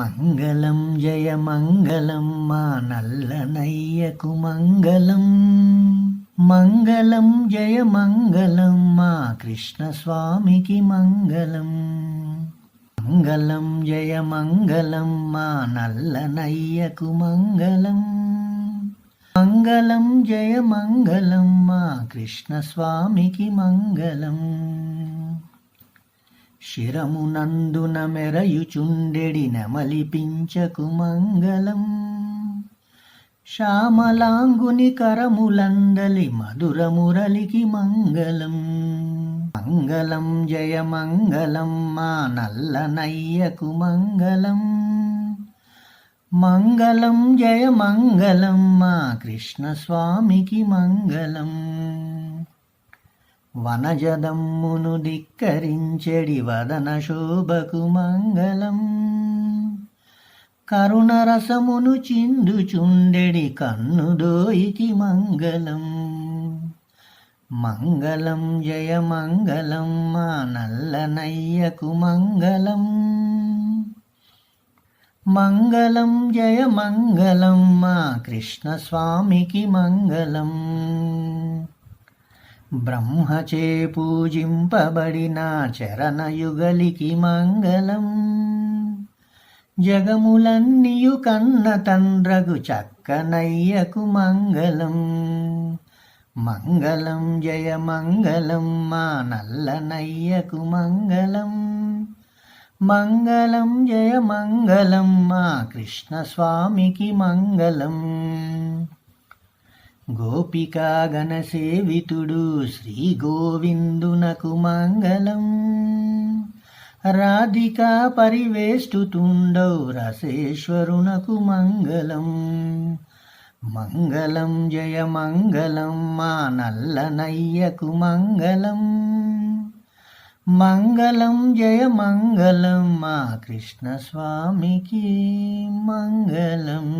మంగళం జయ మంగళం మా నల్లనయ్యకు మంగళం. మంగళం జయ మంగళం మా కృష్ణస్వామికి మంగళం. మంగళం జయ మంగళం మా నల్లనయ్యకు మంగళం. మంగళం జయ మంగళం మా కృష్ణస్వామికి మంగళం. శిరమునందున మెరయుచుండెడి నెమలిపించకు మంగళం. శ్యామలాంగుని కరములందలి మధుర మురళికి మంగళం. మంగళం జయ మంగళం మా నల్లనయ్యకు మంగళం. మంగళం జయ మంగళం మా కృష్ణస్వామికి మంగళం. వనజదమ్మును ధిక్కరించెడి వదన శోభకు మంగళం. కరుణరసమును చిందుచుండెడి కన్నుదోయికి మంగళం. మంగళం జయ మంగళం మా నల్లనయ్యకు మంగళం. మంగళం జయ మంగళం మా కృష్ణస్వామికి మంగళం. బ్రహ్మచే పూజింపబడిన చరణయుగలికి మంగళం. జగములన్నీయు కన్న తండ్రగు చక్కనయ్యకు మంగళం. మంగళం జయ మంగళం మా నల్లనయ్యకు మంగళం. మంగళం జయ మంగళం మా కృష్ణస్వామికి మంగళం. గోపికా గణసేవితుడు శ్రీ గోవిందునకు మంగళం. రాధికా పరివేష్టుతుండౌ రసేశ్వరునకు మంగళం. మంగళం జయ మంగళం మా నల్లనయ్యకు మంగళం. మంగళం జయ మంగళం మా కృష్ణస్వామికి మంగళం.